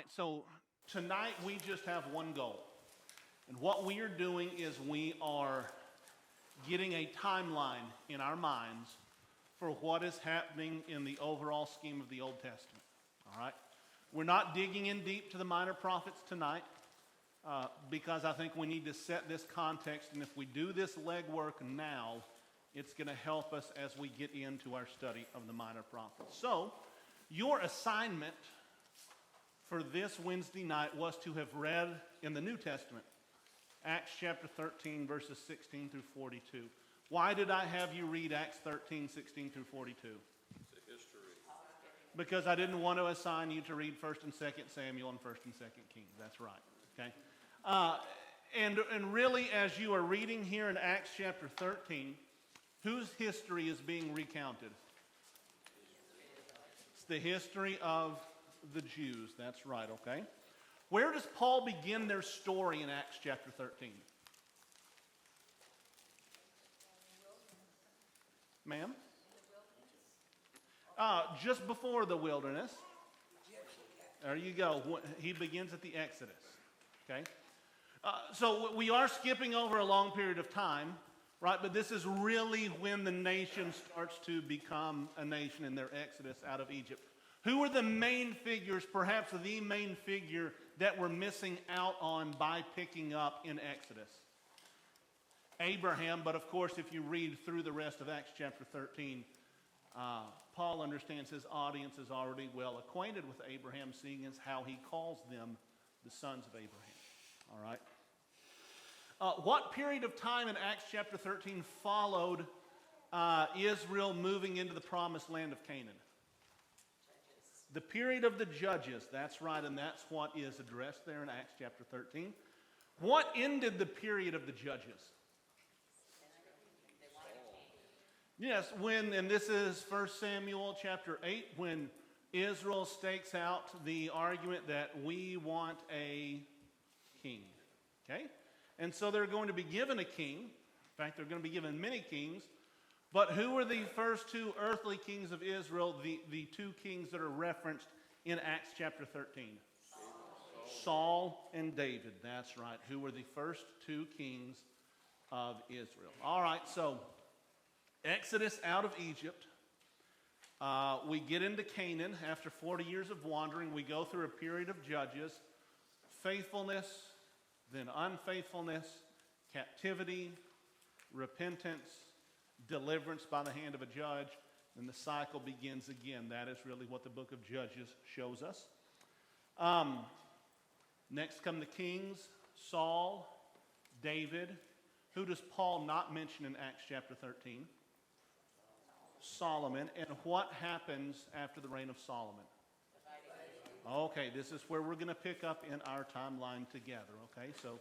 right, so tonight we just have one goal. And what we are doing is we are getting a timeline in our minds for what is happening in the overall scheme of the Old Testament. All right? We're not digging in deep to the minor prophets tonight because I think we need to set this context. And if we do this legwork now, it's going to help us as we get into our study of the minor prophets. So, your assignment for this Wednesday night was to have read in the New Testament, Acts chapter 13, verses 16 through 42. Why did I have you read Acts 13, 16 through 42? It's a history. Because I didn't want to assign you to read 1st and 2nd Samuel and 1st and 2nd Kings. That's right. Okay. And really, as you are reading here in Acts chapter 13, whose history is being recounted? It's the history of the Jews. That's right, okay? Where does Paul begin their story in Acts chapter 13? Ma'am? Just before the wilderness. There you go. He begins at the Exodus. Okay? So we are skipping over a long period of time, right? But this is really when the nation starts to become a nation in their exodus out of Egypt. Who are the main figures, perhaps the main figure that we're missing out on by picking up in Exodus? Abraham, but of course if you read through the rest of Acts chapter 13, Paul understands his audience is already well acquainted with Abraham, seeing as how he calls them the sons of Abraham. All right. What period of time in Acts chapter 13 followed Israel moving into the promised land of Canaan? The period of the Judges, that's right, and that's what is addressed there in Acts chapter 13. What ended the period of the Judges? Yes, and this is 1 Samuel chapter 8, when Israel stakes out the argument that we want a king. Okay? And so they're going to be given a king. In fact, they're going to be given many kings. But who were the first two earthly kings of Israel, the two kings that are referenced in Acts chapter 13? Saul and David, that's right, who were the first two kings of Israel. All right, so Exodus out of Egypt. We get into Canaan after 40 years of wandering. We go through a period of judges, faithfulness, then unfaithfulness, captivity, repentance, deliverance by the hand of a judge, and the cycle begins again. That is really what the book of Judges shows us. Next come the kings, Saul, David. Who does Paul not mention in Acts chapter 13? Solomon. And what happens after the reign of Solomon? Okay, this is where we're going to pick up in our timeline together. Okay, so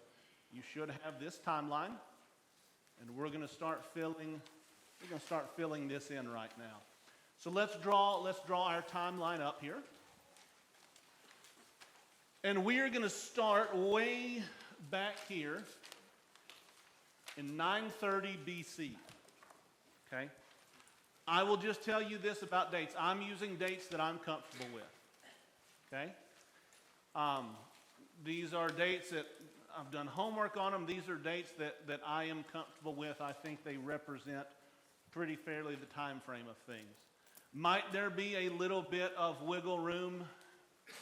you should have this timeline, and we're going to start filling this in right now. So let's draw our timeline up here. And we are going to start way back here in 930 BC. Okay? I will just tell you this about dates. I'm using dates that I'm comfortable with. Okay? These are dates that I've done homework on them. These are dates that I am comfortable with. I think they represent pretty fairly the time frame of things. Might there be a little bit of wiggle room,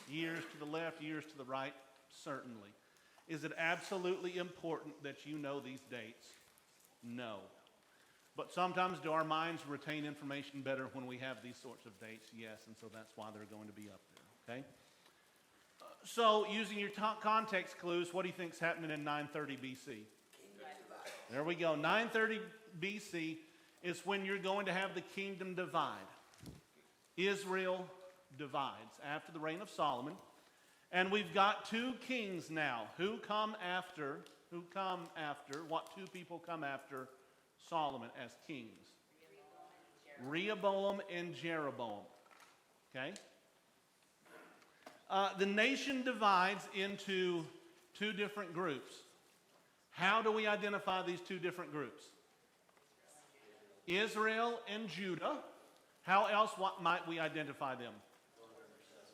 years to the left, years to the right? Certainly. Is it absolutely important that you know these dates? No. But sometimes do our minds retain information better when we have these sorts of dates? Yes, and so that's why they're going to be up there, okay? So, using your context clues, what do you think is happening in 930 BC? There we go. 930 BC is when you're going to have the kingdom divide. Israel divides after the reign of Solomon. And we've got two kings now. Who come after? What two people come after Solomon as kings? Rehoboam and Jeroboam. Okay? The nation divides into two different groups. How do we identify these two different groups? Israel and Judah. How else might we identify them?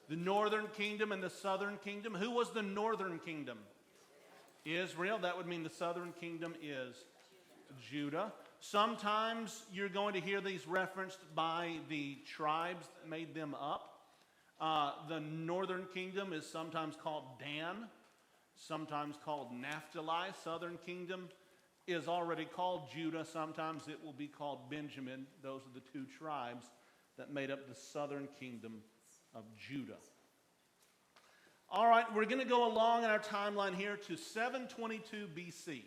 The northern kingdom and the southern kingdom. Who was the northern kingdom? Israel. That would mean the southern kingdom is Judah. Sometimes you're going to hear these referenced by the tribes that made them up. The northern kingdom is sometimes called Dan, sometimes called Naphtali. Southern kingdom is already called Judah. Sometimes it will be called Benjamin. Those are the two tribes that made up the southern kingdom of Judah. All right, we're going to go along in our timeline here to 722 BC.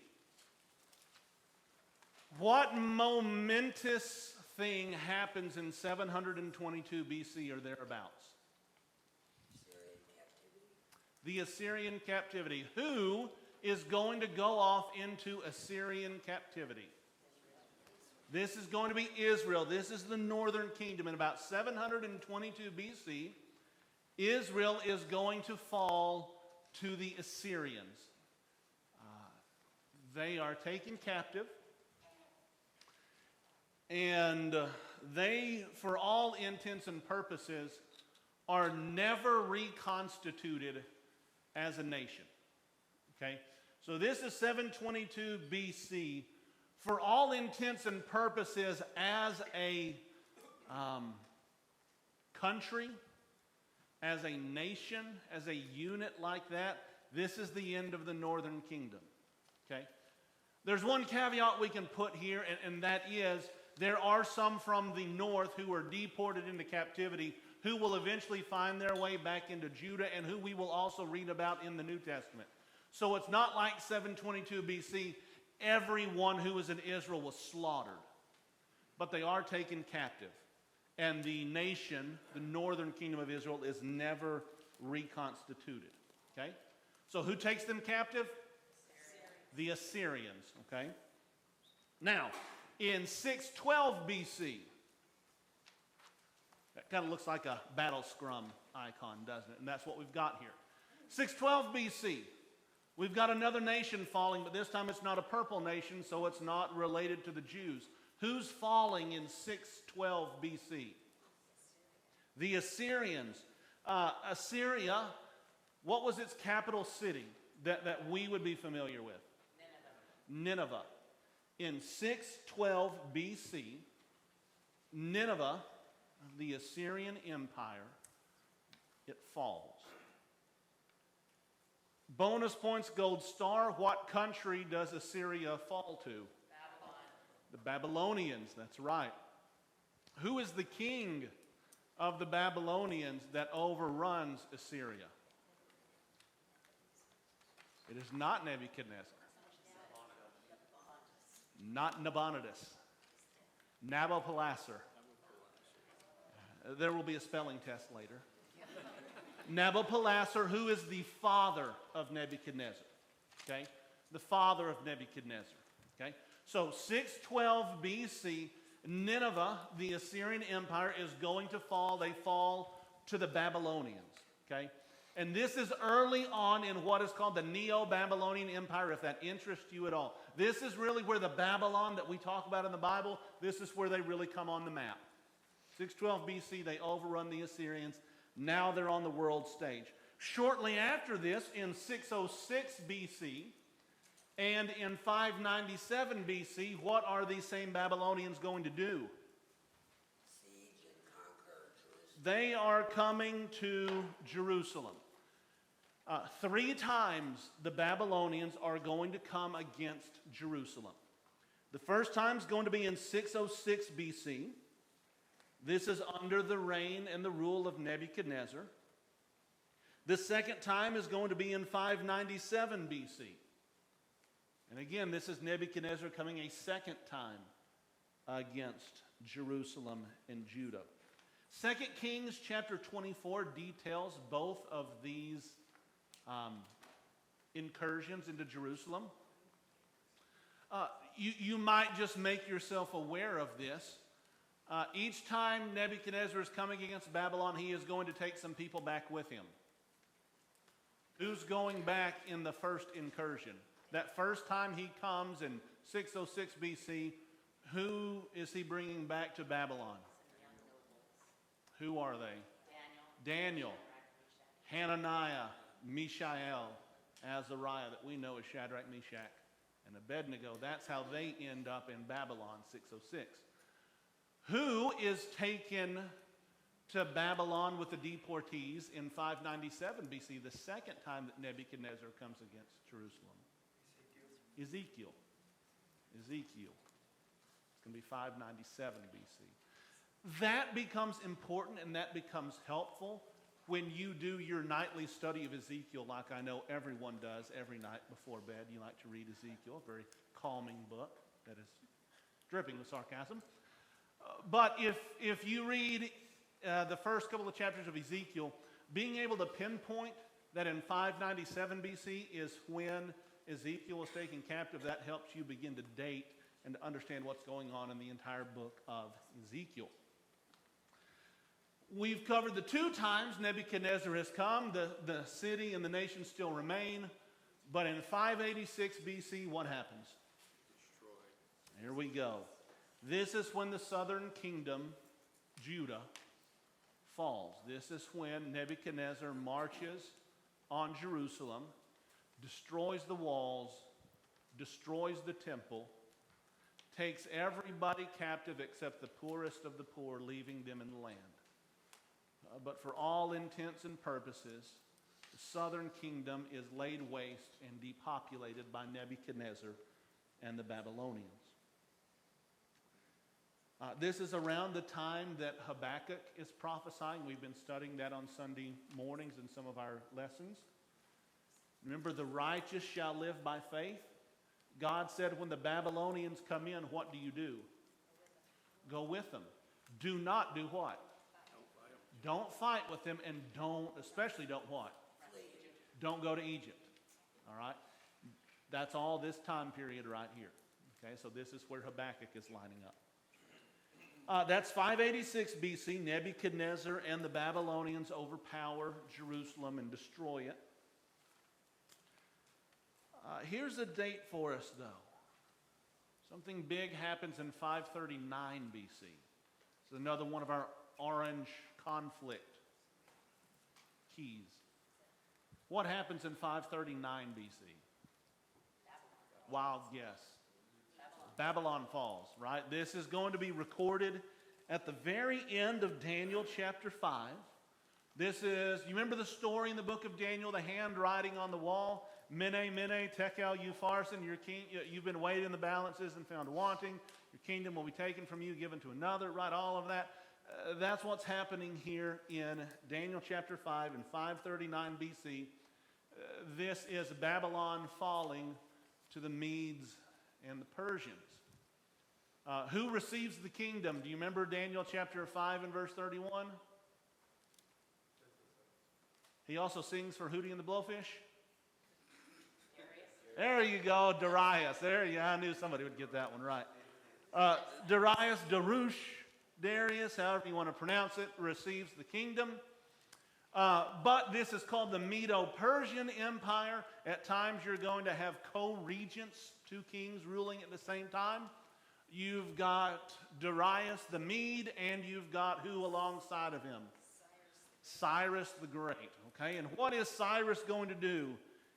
What momentous thing happens in 722 BC or thereabouts? The Assyrian captivity. Who is going to go off into Assyrian captivity? This is going to be Israel. This is the northern kingdom. In about 722 BC, Israel is going to fall to the Assyrians. They are taken captive. And they, for all intents and purposes, are never reconstituted as a nation. Okay? So this is 722 BC. For all intents and purposes, as a country, as a nation, as a unit like that, this is the end of the northern kingdom. Okay? There's one caveat we can put here, and that is there are some from the north who are deported into captivity who will eventually find their way back into Judah and who we will also read about in the New Testament. So it's not like 722 BC, everyone who was in Israel was slaughtered. But they are taken captive. And the nation, the northern kingdom of Israel, is never reconstituted. Okay? So who takes them captive? The Assyrians. Okay? Now, in 612 BC, that kind of looks like a battle scrum icon, doesn't it? And that's what we've got here. 612 BC, we've got another nation falling, but this time it's not a purple nation, so it's not related to the Jews. Who's falling in 612 BC? The Assyrians. Assyria, what was its capital city that we would be familiar with? Nineveh. In 612 BC, Nineveh, the Assyrian Empire, it falls. Bonus points, gold star. What country does Assyria fall to? Babylon. The Babylonians, that's right. Who is the king of the Babylonians that overruns Assyria? It is not Nebuchadnezzar. Not Nabonidus. Nabopolassar. There will be a spelling test later. Nabopolassar, who is the father of Nebuchadnezzar. Okay? The father of Nebuchadnezzar. Okay? So 612 BC, Nineveh, the Assyrian Empire, is going to fall. They fall to the Babylonians. Okay? And this is early on in what is called the Neo-Babylonian Empire, if that interests you at all. This is really where the Babylon that we talk about in the Bible, this is where they really come on the map. 612 BC, they overrun the Assyrians. Now they're on the world stage. Shortly after this, in 606 BC and in 597 BC, what are these same Babylonians going to do? Siege and conquer Jerusalem. They are coming to Jerusalem. 3 times the Babylonians are going to come against Jerusalem. The first time is going to be in 606 BC. This is under the reign and the rule of Nebuchadnezzar. The second time is going to be in 597 BC. And again, this is Nebuchadnezzar coming a second time against Jerusalem and Judah. 2 Kings chapter 24 details both of these incursions into Jerusalem. You might just make yourself aware of this. Each time Nebuchadnezzar is coming against Babylon, he is going to take some people back with him. Who's going back in the first incursion? That first time he comes in 606 BC, who is he bringing back to Babylon? Who are they? Daniel. Hananiah, Mishael, Azariah, that we know as Shadrach, Meshach, and Abednego. That's how they end up in Babylon, 606. Who is taken to Babylon with the deportees in 597 BC, the second time that Nebuchadnezzar comes against Jerusalem? Ezekiel. Ezekiel. It's going to be 597 BC. That becomes important and that becomes helpful when you do your nightly study of Ezekiel, like I know everyone does every night before bed. You like to read Ezekiel, a very calming book that is dripping with sarcasm. But if you read the first couple of chapters of Ezekiel, being able to pinpoint that in 597 BC is when Ezekiel was taken captive, that helps you begin to date and to understand what's going on in the entire book of Ezekiel. We've covered the two times Nebuchadnezzar has come. The city and the nation still remain. But in 586 BC, what happens? Destroyed. Here we go. This is when the southern kingdom, Judah, falls. This is when Nebuchadnezzar marches on Jerusalem, destroys the walls, destroys the temple, takes everybody captive except the poorest of the poor, leaving them in the land. But for all intents and purposes, the southern kingdom is laid waste and depopulated by Nebuchadnezzar and the Babylonians. This is around the time that Habakkuk is prophesying. We've been studying that on Sunday mornings in some of our lessons. Remember, the righteous shall live by faith. God said when the Babylonians come in, what do? Go with them. Do not do what? Don't fight with them, and especially don't what? Don't go to Egypt. All right? That's all this time period right here. Okay, so this is where Habakkuk is lining up. That's 586 BC. Nebuchadnezzar and the Babylonians overpower Jerusalem and destroy it. Here's a date for us, though. Something big happens in 539 BC. This is another one of our orange conflict keys. What happens in 539 BC? Wild guess. Babylon falls, right? This is going to be recorded at the very end of Daniel chapter 5. This is, you remember the story in the book of Daniel, the handwriting on the wall? Mene, mene, tekel, upharsin, your king, you've been weighed in the balances and found wanting. Your kingdom will be taken from you, given to another, right? All of that. That's what's happening here in Daniel chapter 5 in 539 BC. This is Babylon falling to the Medes and the Persians. Who receives the kingdom? Do you remember Daniel chapter 5 and verse 31? He also sings for Hootie and the Blowfish. There you go, Darius. There you go. I knew somebody would get that one right. Darius, Darius, however you want to pronounce it, receives the kingdom. But this is called the Medo-Persian Empire. At times you're going to have co-regents, two kings ruling at the same time. You've got Darius the Mede, and you've got who alongside of him? Cyrus the Great. Okay, and what is Cyrus going to do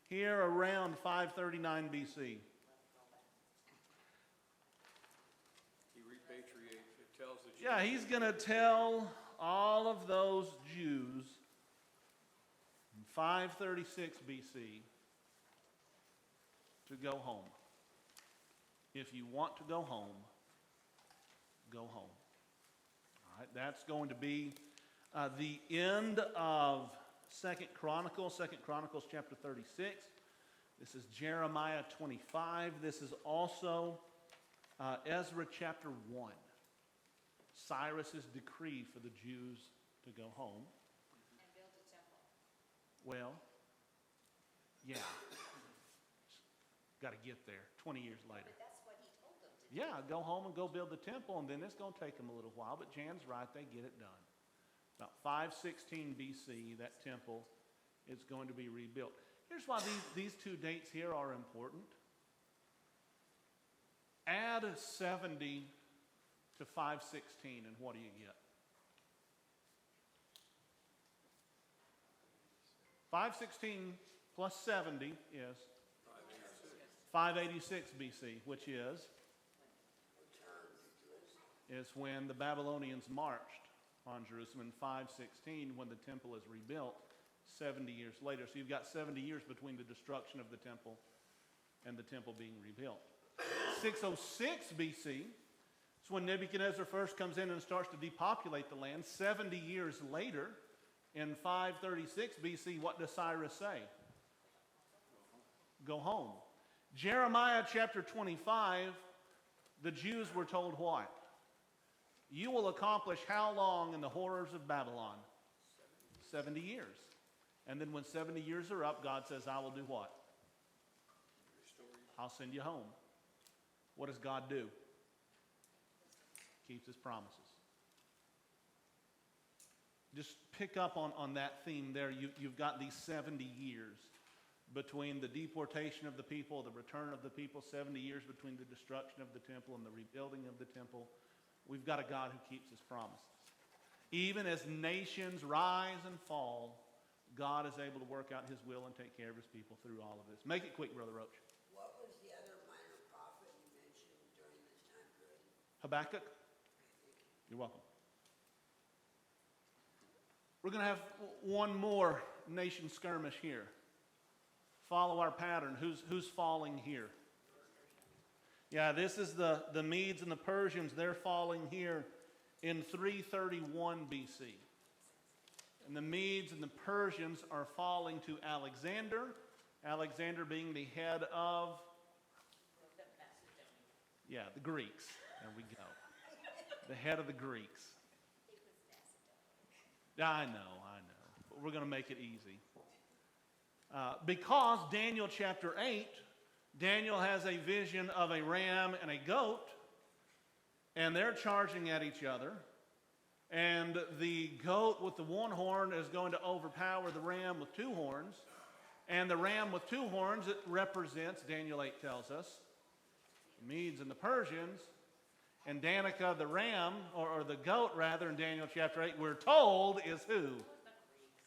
here around 539 BC? He repatriates. It tells the Jews. Yeah, he's going to tell all of those Jews in 536 BC to go home. If you want to go home, go home. All right, that's going to be the end of 2 Chronicles chapter 36. This is Jeremiah 25. This is also Ezra chapter 1. Cyrus's decree for the Jews to go home. And build a temple. Well, yeah. Got to get there 20 years later. But that's what he told them to do. Yeah, go home and go build the temple, and then it's going to take them a little while, but Jan's right, they get it done. About 516 BC, that temple is going to be rebuilt. Here's why these two dates here are important. Add 70 to 516, and what do you get? 516 plus 70 is 586 BC, which is when the Babylonians marched on Jerusalem in 516 when the temple is rebuilt 70 years later. So you've got 70 years between the destruction of the temple and the temple being rebuilt. 606 BC is when Nebuchadnezzar first comes in and starts to depopulate the land. 70 years later, in 536 BC, what does Cyrus say? Go home. Jeremiah chapter 25, the Jews were told what? You will accomplish how long in the horrors of Babylon? 70 years. And then when 70 years are up, God says, I will do what? I'll send you home. What does God do? Keeps his promises. Just pick up on that theme there. You've got these 70 years between the deportation of the people, the return of the people, 70 years between the destruction of the temple and the rebuilding of the temple. We've got a God who keeps his promises. Even as nations rise and fall, God is able to work out his will and take care of his people through all of this. Make it quick, Brother Roach. What was the other minor prophet you mentioned during this time period? Habakkuk? You're welcome. We're going to have one more nation skirmish here. Follow our pattern. Who's falling here? Yeah, this is the Medes and the Persians. They're falling here in 331 BC. And the Medes and the Persians are falling to Alexander. Alexander being the head of, yeah, the Greeks. There we go. The head of the Greeks. I know. But we're going to make it easy. Because Daniel chapter 8, Daniel has a vision of a ram and a goat, and they're charging at each other. And the goat with the one horn is going to overpower the ram with two horns. And the ram with two horns, it represents, Daniel 8 tells us, the Medes and the Persians. And Danica, the ram, or the goat rather, in Daniel chapter 8, we're told is who?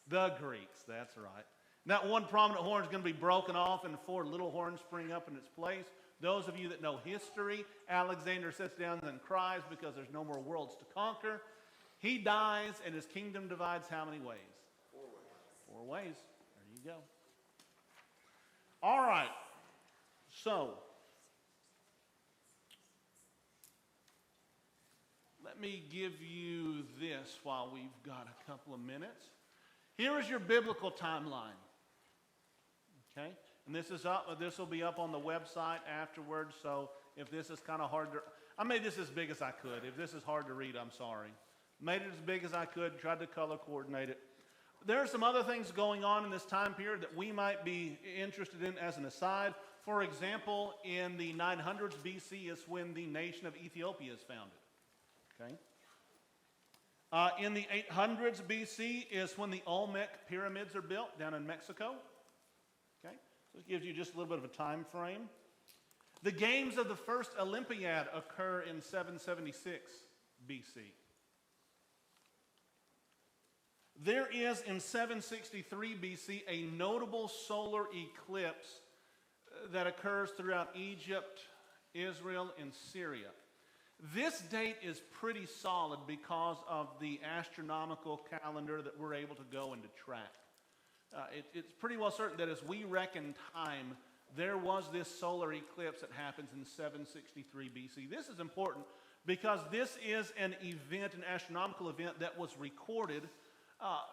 The Greeks, that's right. And that one prominent horn is going to be broken off and four little horns spring up in its place. Those of you that know history, Alexander sits down and cries because there's no more worlds to conquer. He dies and his kingdom divides how many ways? 4 ways. 4 ways. There you go. All right. So, let me give you this while we've got a couple of minutes. Here is your biblical timeline. Okay? And this is up. This will be up on the website afterwards. So if this is kind of hard to, I made this as big as I could. If this is hard to read, I'm sorry. Made it as big as I could. Tried to color coordinate it. There are some other things going on in this time period that we might be interested in as an aside. For example, in the 900s BC is when the nation of Ethiopia is founded. Okay. In the 800s BC is when the Olmec pyramids are built down in Mexico. Okay. So it gives you just a little bit of a time frame. The games of the first Olympiad occur in 776 BC. There is in 763 BC a notable solar eclipse that occurs throughout Egypt, Israel, and Syria. This date is pretty solid because of the astronomical calendar that we're able to go and to track. It's pretty well certain that as we reckon time, there was this solar eclipse that happens in 763 BC. This is important because this is an event, an astronomical event that was recorded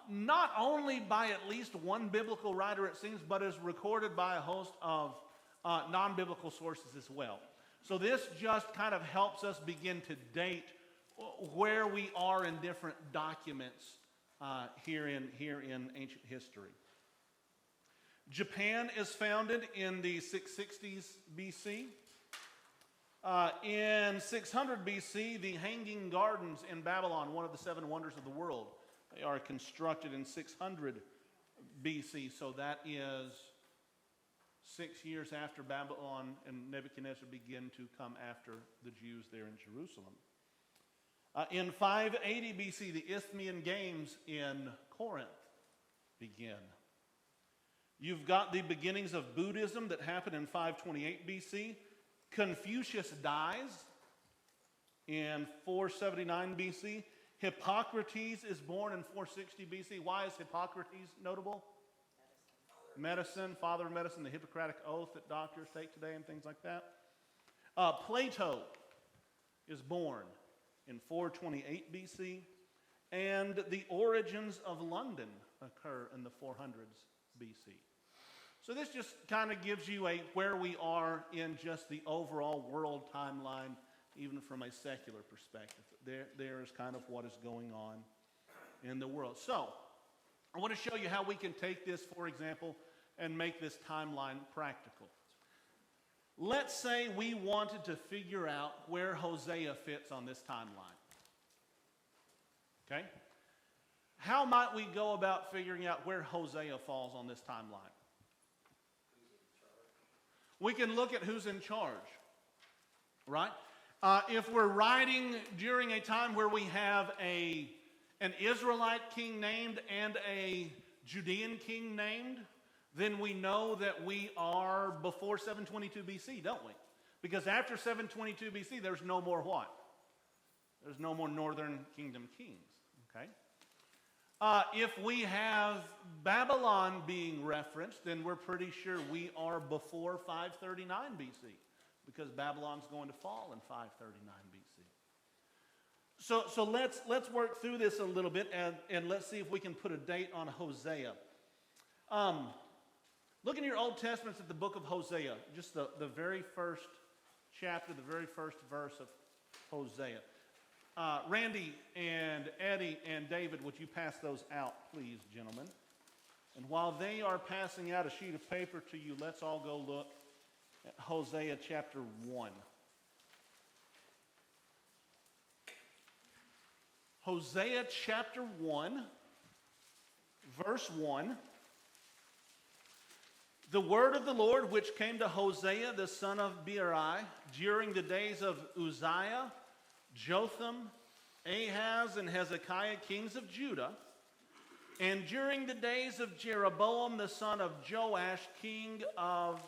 not only by at least one biblical writer, it seems, but is recorded by a host of non-biblical sources as well. So this just kind of helps us begin to date where we are in different documents here in ancient history. Japan is founded in the 660s BC. In 600 BC, the Hanging Gardens in Babylon, one of the 7 wonders of the world, they are constructed in 600 BC, so that is 6 years after Babylon and Nebuchadnezzar begin to come after the Jews there in Jerusalem. In 580 BC, the Isthmian Games in Corinth begin. You've got the beginnings of Buddhism that happened in 528 BC. Confucius dies in 479 BC. Hippocrates is born in 460 BC. Why is Hippocrates notable? Medicine, father of medicine, the Hippocratic oath that doctors take today and things like that. Plato is born in 428 BC. And the origins of London occur in the 400s BC. So this just kind of gives you where we are in just the overall world timeline, even from a secular perspective. There is kind of what is going on in the world. So I want to show you how we can take this, for example, and make this timeline practical. Let's say we wanted to figure out where Hosea fits on this timeline. Okay? How might we go about figuring out where Hosea falls on this timeline? We can look at who's in charge, right? If we're writing during a time where we have an Israelite king named and a Judean king named, then we know that we are before 722 BC, don't we? Because after 722 BC, there's no more what? There's no more northern kingdom kings, okay? If we have Babylon being referenced, then we're pretty sure we are before 539 BC, because Babylon's going to fall in 539 BC. So let's work through this a little bit, and let's see if we can put a date on Hosea. Look in your Old Testaments at the book of Hosea, just the very first chapter, the very first verse of Hosea. Randy and Eddie and David, would you pass those out, please, gentlemen? And while they are passing out a sheet of paper to you, let's all go look at Hosea chapter 1. Hosea chapter 1, verse 1. The word of the Lord which came to Hosea the son of Beeri during the days of Uzziah, Jotham, Ahaz, and Hezekiah, kings of Judah, and during the days of Jeroboam the son of Joash, king of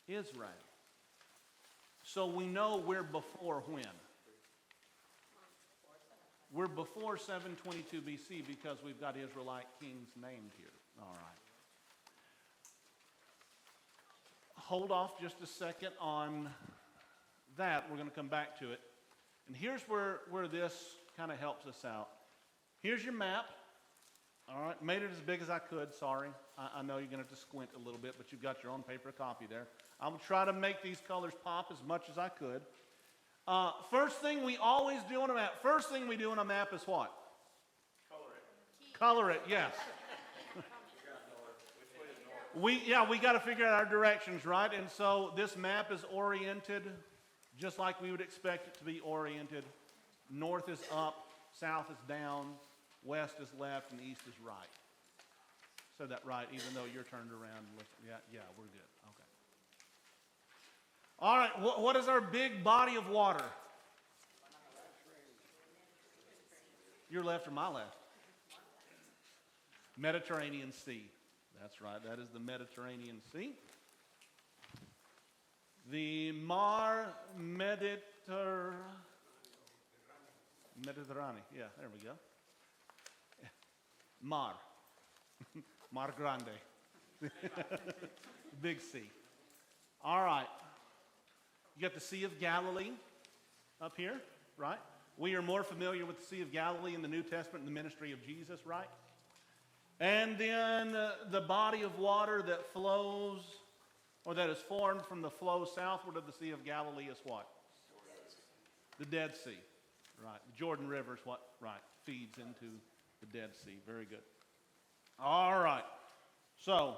Israel. So we know we're before when? We're before 722 BC because we've got Israelite kings named here. All right. Hold off just a second on that. We're going to come back to it. And here's where this kind of helps us out. Here's your map. All right, made it as big as I could, sorry. I know you're going to have to squint a little bit, but you've got your own paper copy there. I'm going to try to make these colors pop as much as I could. First thing we always do on a map, is what? Color it. Color it, yes. We got to figure out our directions, right? And so this map is oriented just like we would expect it to be oriented. North is up, south is down, west is left, and east is right. Said that right, even though you're turned around. Yeah, we're good. Okay. All right, what is our big body of water? Your left or my left? Mediterranean Sea. That's right, that is the Mediterranean Sea. The Mar Mediterranean. Yeah, there we go. Mar. Mar Grande. Big sea. All right. You got the Sea of Galilee up here, right? We are more familiar with the Sea of Galilee in the New Testament and the ministry of Jesus, right? And then the body of water that flows, or that is formed from the flow southward of the Sea of Galilee is what? The Dead Sea. Right. The Jordan River is what, right, feeds into the Dead Sea. Very good. All right. So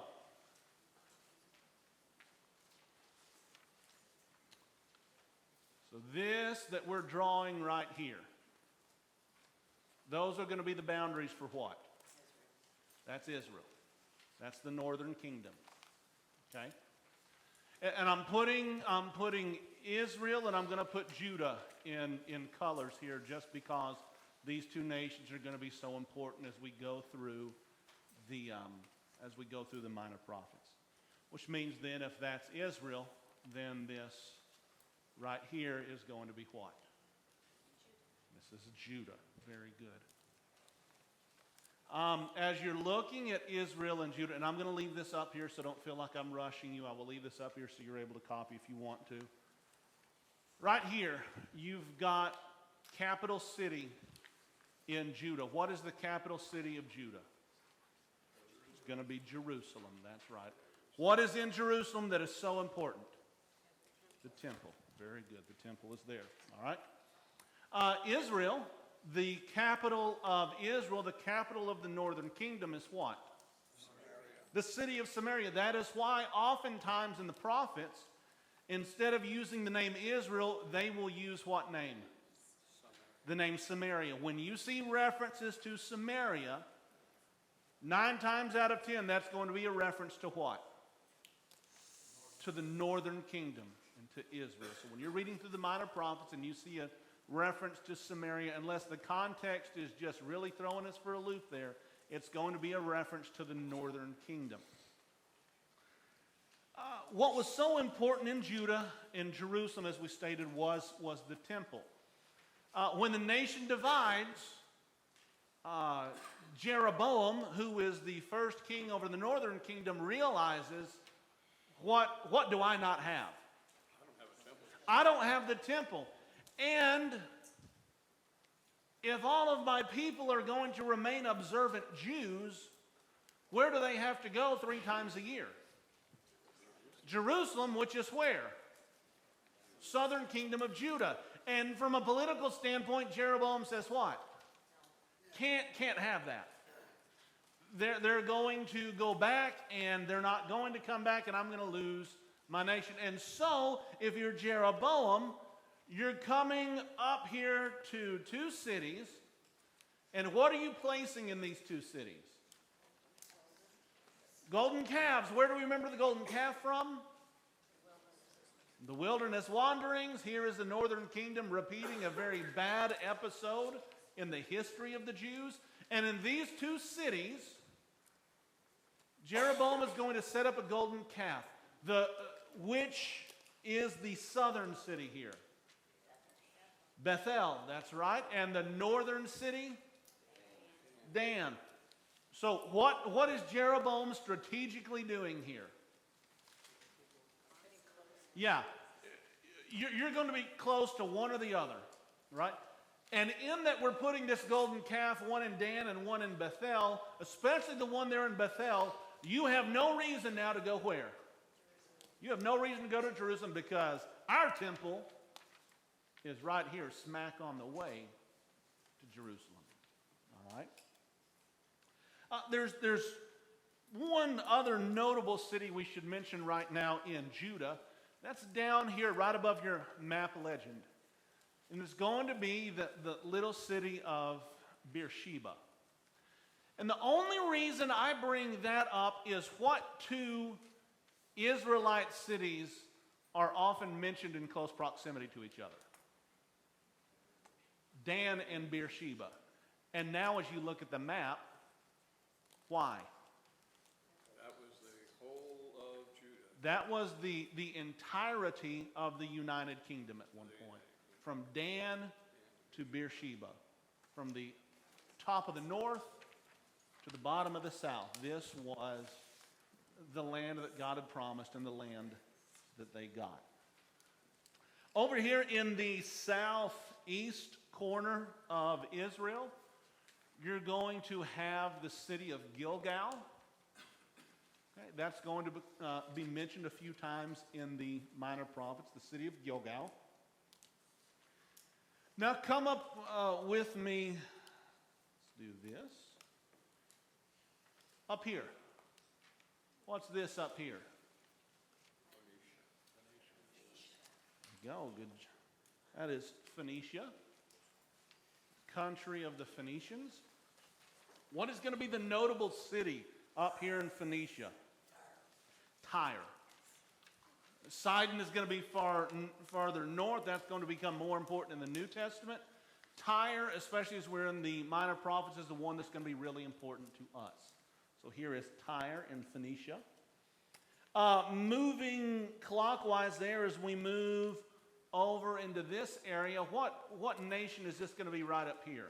this that we're drawing right here, those are going to be the boundaries for what? That's Israel. That's the northern kingdom. Okay? And I'm putting Israel, and I'm going to put Judah in colors here just because these two nations are going to be so important as we go through as we go through the minor prophets. Which means then if that's Israel, then this right here is going to be what? This is Judah. Very good. As you're looking at Israel and Judah, and I'm going to leave this up here, so don't feel like I'm rushing you. I will leave this up here so you're able to copy if you want to. Right here, you've got capital city in Judah. What is the capital city of Judah? It's going to be Jerusalem. That's right. What is in Jerusalem that is so important? The temple. Very good. The temple is there. All right. Israel, the capital of Israel, the capital of the northern kingdom is what? Samaria. The city of Samaria. That is why oftentimes in the prophets, instead of using the name Israel, they will use what name? Samaria. The name Samaria. When you see references to Samaria, 9 times out of 10, that's going to be a reference to what? To the northern kingdom and to Israel. So when you're reading through the minor prophets and you see a reference to Samaria, unless the context is just really throwing us for a loop there, it's going to be a reference to the northern kingdom. What was so important in Judah, in Jerusalem, as we stated, was the temple. When the nation divides, Jeroboam, who is the first king over the northern kingdom, realizes, what do I not have? I don't have the temple. And if all of my people are going to remain observant Jews, where do they have to go 3 times a year? Jerusalem, which is where? Southern kingdom of Judah. And from a political standpoint, Jeroboam says what? Can't have that. They're going to go back, and they're not going to come back, and I'm going to lose my nation. And so, if you're Jeroboam, you're coming up here to 2 cities, and what are you placing in these 2 cities? Golden calves. Where do we remember the golden calf from? The wilderness wanderings. Here is the northern kingdom repeating a very bad episode in the history of the Jews. And in these 2 cities, Jeroboam is going to set up a golden calf, which is the southern city here. Bethel, that's right. And the northern city? Dan. So what is Jeroboam strategically doing here? Yeah. You're going to be close to one or the other, right? And in that we're putting this golden calf, one in Dan and one in Bethel, especially the one there in Bethel, you have no reason now to go where? You have no reason to go to Jerusalem because our temple is right here, smack on the way to Jerusalem. All right? There's one other notable city we should mention right now in Judah. That's down here right above your map legend. And it's going to be the little city of Beersheba. And the only reason I bring that up is what 2 Israelite cities are often mentioned in close proximity to each other. Dan and Beersheba. And now as you look at the map, why? That was the whole of Judah. That was the entirety of the United Kingdom at one point. From Dan to Beersheba. From the top of the north to the bottom of the south. This was the land that God had promised and the land that they got. Over here in the southeast corner of Israel, you're going to have the city of Gilgal. Okay, that's going to be mentioned a few times in the minor prophets, the city of Gilgal. Now come up with me, let's do this. Up here. What's this up here? There you go, good. That is Phoenicia, country of the Phoenicians. What is going to be the notable city up here in Phoenicia? Tyre. Sidon is going to be farther north. That's going to become more important in the New Testament. Tyre, especially as we're in the minor prophets, is the one that's going to be really important to us. So here is Tyre in Phoenicia. Moving clockwise there as we move over into this area, what nation is this going to be right up here?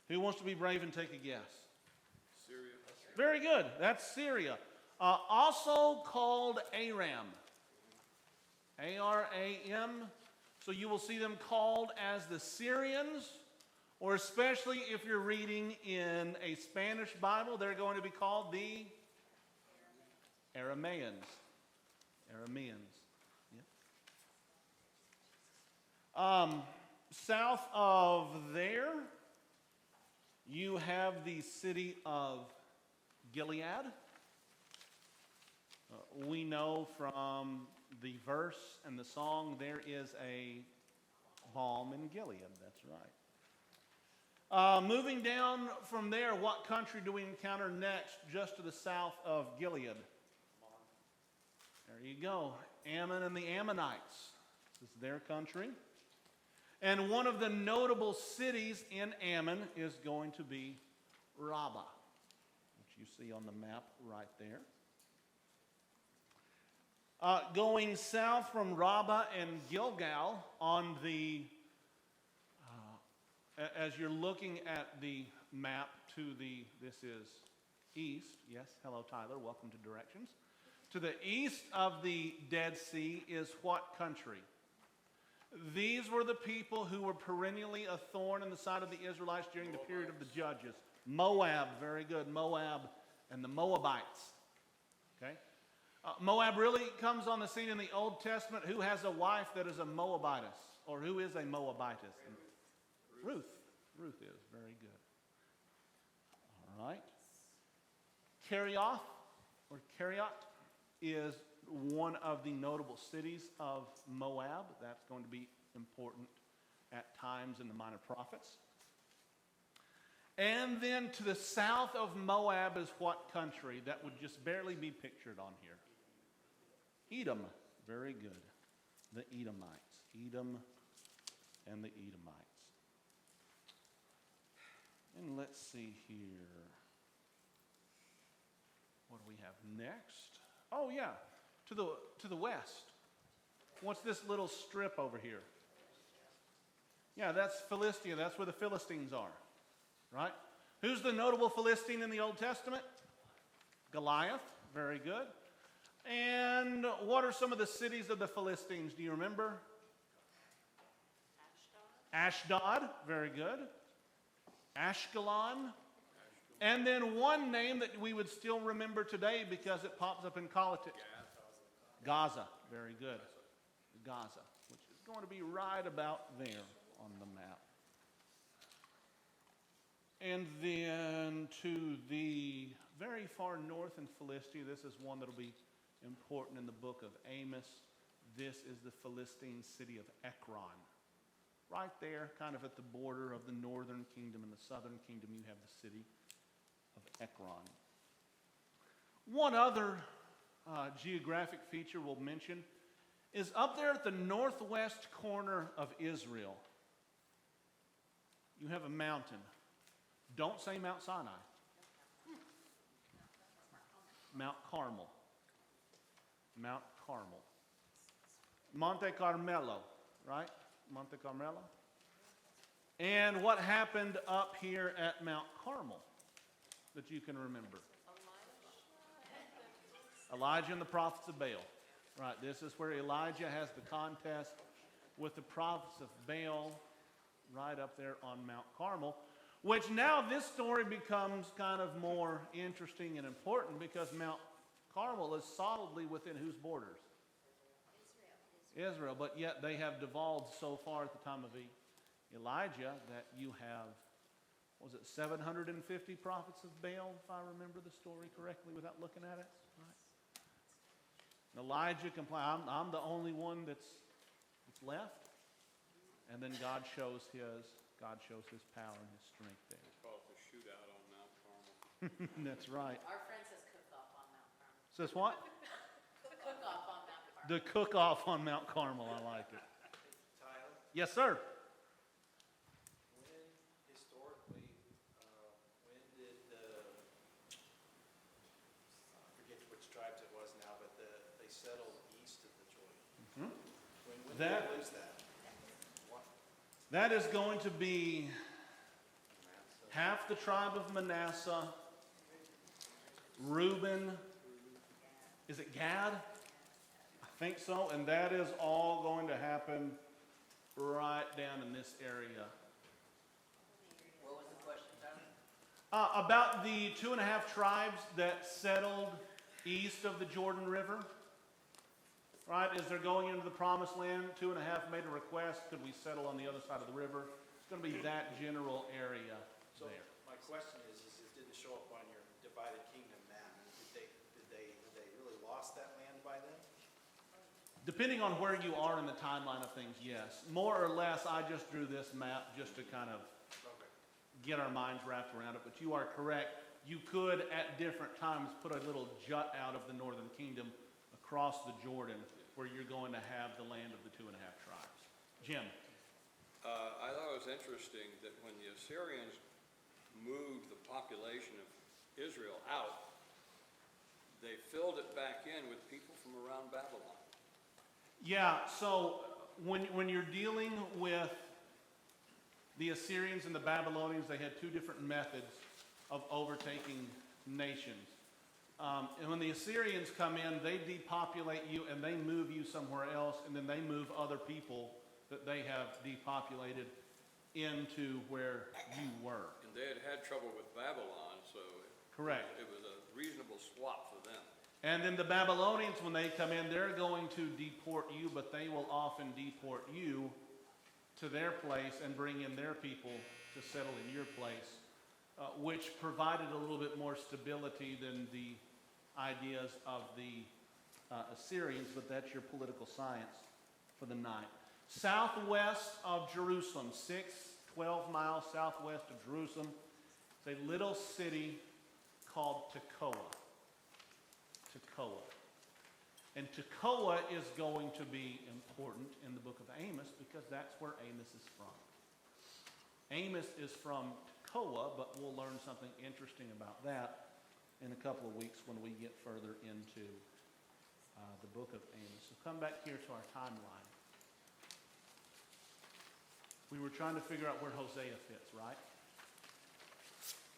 Who wants to be brave and take a guess? Syria. Very good. That's Syria. Also called Aram. A-R-A-M. So you will see them called as the Syrians, or especially if you're reading in a Spanish Bible, they're going to be called the Arameans. Arameans. Yep. South of there, you have the city of Gilead. We know from the verse and the song there is a balm in Gilead. That's right. Moving down from there, what country do we encounter next just to the south of Gilead? There you go. Ammon and the Ammonites. This is their country. And one of the notable cities in Ammon is going to be Rabbah, which you see on the map right there. Going south from Rabbah and Gilgal on the, as you're looking at the map to the, this is east. Yes, hello Tyler, welcome to directions. To the east of the Dead Sea is what country? These were the people who were perennially a thorn in the side of the Israelites during the period of the Judges. Moab, very good, Moab and the Moabites. Okay? Moab really comes on the scene in the Old Testament. Who has a wife that is a Moabitess? Or who is a Moabitess? Ruth. Ruth is, very good. All right. Kerioth, or Keriot, is one of the notable cities of Moab. That's going to be important at times in the Minor Prophets. And then to the south of Moab is what country? That would just barely be pictured on here. Edom. Very good. The Edomites. Edom and the Edomites. And let's see here. What do we have next? Oh yeah, to the west. What's this little strip over here? Yeah, that's Philistia. That's where the Philistines are. Right? Who's the notable Philistine in the Old Testament? Goliath. Very good. And what are some of the cities of the Philistines? Do you remember? Ashdod. Very good. Ashkelon. And then one name that we would still remember today because it pops up in politics. Gaza. Very good. Gaza, which is going to be right about there on the map. And then to the very far north in Philistia, this is one that will be important in the book of Amos. This is the Philistine city of Ekron. Right there, kind of at the border of the northern kingdom and the southern kingdom, you have the city of Ekron. One other geographic feature we'll mention is up there at the northwest corner of Israel. You have a mountain. Don't say Mount Sinai. Mount Carmel. Mount Carmel. Monte Carmelo, right? Monte Carmelo. And what happened up here at Mount Carmel that you can remember? Elijah and the prophets of Baal. Right, this is where Elijah has the contest with the prophets of Baal right up there on Mount Carmel, which now this story becomes kind of more interesting and important because Mount Carmel is solidly within whose borders? Israel. But yet they have divulged so far at the time of Elijah that you have, was it 750 prophets of Baal, if I remember the story correctly without looking at it? Right. And Elijah complained, I'm the only one that's left. And then God shows his power and his strength there. It's called the shootout on Mount Carmel. That's right. Our friend says cook-off on Mount Carmel. Says what? Cook-off on Mount Carmel. The cook-off on Mount Carmel. I like it. Tyler, Yes, sir. when historically, when did the settled east of the Jordan. Mhm. When That- was that? What? That is going to be Manasseh? half the tribe of Manasseh, Reuben, is it Gad? I think so, and that is all going to happen right down in this area. What was the question, Tyler? About the 2.5 tribes that settled east of the Jordan River, right? As they're going into the promised land, 2.5 made a request, could we settle on the other side of the river? It's going to be that general area So there. my question is it didn't show up on your divided kingdom map. Did they really lost that land by then? Depending on where you are in the timeline of things, yes. More or less, I just drew this map just to kind of Okay. get our minds wrapped around it, but you are correct. You could, at different times, put a little jut out of the northern kingdom across the Jordan where you're going to have the land of the 2.5 tribes. Jim? I thought it was interesting that when the Assyrians moved the population of Israel out, they filled it back in with people from around Babylon. Yeah, so when you're dealing with the Assyrians and the Babylonians, they had two different methods of overtaking nations. And when the Assyrians come in, they depopulate you and they move you somewhere else, and then they move other people that they have depopulated into where you were. And they had trouble with Babylon, so Correct. it was a reasonable swap for them. And then the Babylonians, when they come in, they're going to deport you, but they will often deport you to their place and bring in their people to settle in your place, which provided a little bit more stability than the ideas of the Assyrians, but that's your political science for the night. Southwest of Jerusalem, 12 miles southwest of Jerusalem, it's a little city called Tekoa. Tekoa. And Tekoa is going to be important in the book of Amos because that's where Amos is from. Amos is from Tekoa, but we'll learn something interesting about that in a couple of weeks when we get further into the book of Amos. So come back here to our timeline. We were trying to figure out where Hosea fits, right?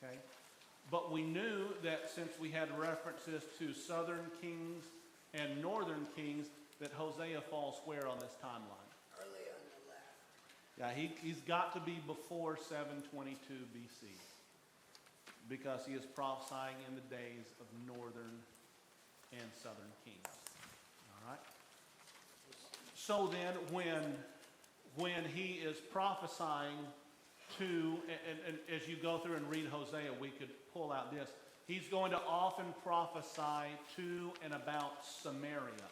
Okay. But we knew that since we had references to southern kings and northern kings, that Hosea falls square on this timeline. Early on the left. Yeah, he's got to be before 722 BC because he is prophesying in the days of northern and southern kings. All right? So then when he is prophesying to, and as you go through and read Hosea, we could pull out this. He's going to often prophesy to and about Samaria.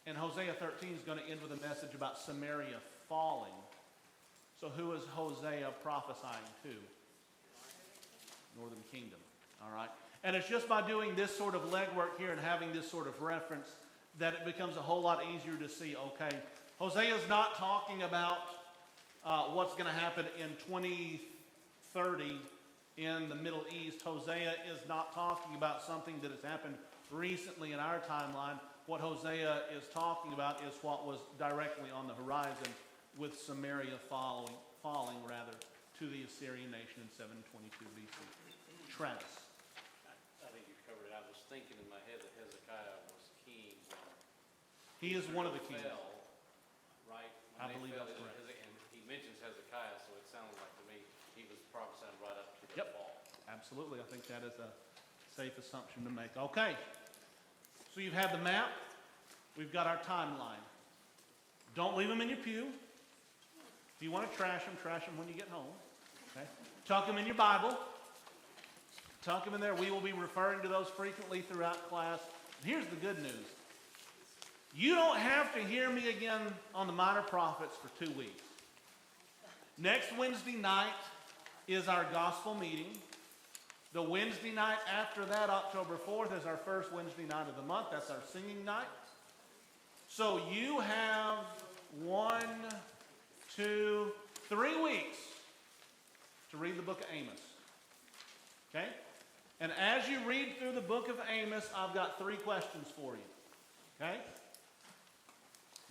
And Hosea 13 is going to end with a message about Samaria falling. So who is Hosea prophesying to? Northern Kingdom. All right? And it's just by doing this sort of legwork here and having this sort of reference that it becomes a whole lot easier to see, okay, Hosea is not talking about what's going to happen in 2030 in the Middle East. Hosea is not talking about something that has happened recently in our timeline. What Hosea is talking about is what was directly on the horizon with Samaria falling to the Assyrian nation in 722 BC. Travis. I think you covered it. I was thinking in my head that Hezekiah was king when He is one of the kings. fell, right? When I they believe fell, that's correct. And he mentions Hezekiah, so it sounds like to me he was prophesying right up to the Yep. fall. Absolutely. I think that is a safe assumption to make. Okay. So you've had the map. We've got our timeline. Don't leave them in your pew. If you want to trash them when you get home. Okay? Tuck them in your Bible. Tuck them in there. We will be referring to those frequently throughout class. And here's the good news. You don't have to hear me again on the minor prophets for 2 weeks. Next Wednesday night is our gospel meeting. The Wednesday night after that, October 4th, is our first Wednesday night of the month. That's our singing night. So you have 1, 2, 3 weeks to read the book of Amos. Okay? And as you read through the book of Amos, I've got 3 questions for you. Okay?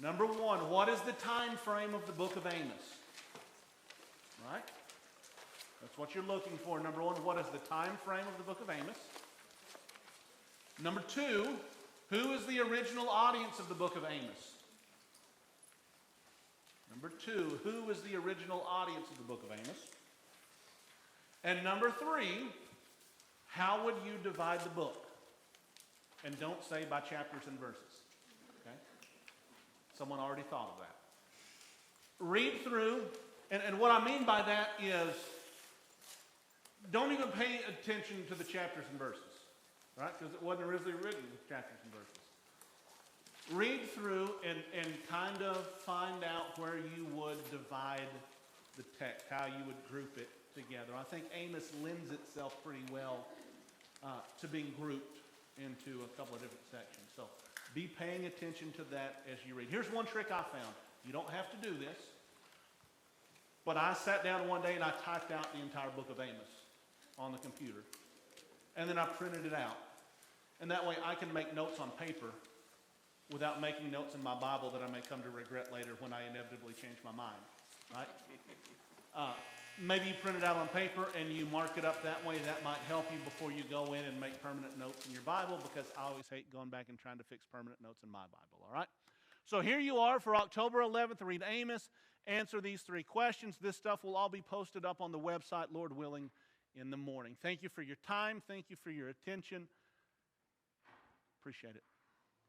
Number one, what is the time frame of the book of Amos? Right? That's what you're looking for. Number one, what is the time frame of the book of Amos? Number two, who is the original audience of the book of Amos? Number two, who is the original audience of the book of Amos? And number three, how would you divide the book? And don't say by chapters and verses. Okay? Someone already thought of that. Read through, and what I mean by that is don't even pay attention to the chapters and verses. Right? Because it wasn't originally written with chapters and verses. Read through and kind of find out where you would divide the text, how you would group it together. I think Amos lends itself pretty well to being grouped into a couple of different sections. So be paying attention to that as you read. Here's one trick I found. You don't have to do this. But I sat down one day and I typed out the entire book of Amos on the computer. And then I printed it out. And that way I can make notes on paper without making notes in my Bible that I may come to regret later when I inevitably change my mind. Right? Maybe you print it out on paper and you mark it up that way. That might help you before you go in and make permanent notes in your Bible, because I always hate going back and trying to fix permanent notes in my Bible. All right? So here you are for October 11th. Read Amos. Answer these three questions. This stuff will all be posted up on the website, Lord willing, in the morning. Thank you for your time. Thank you for your attention. Appreciate it.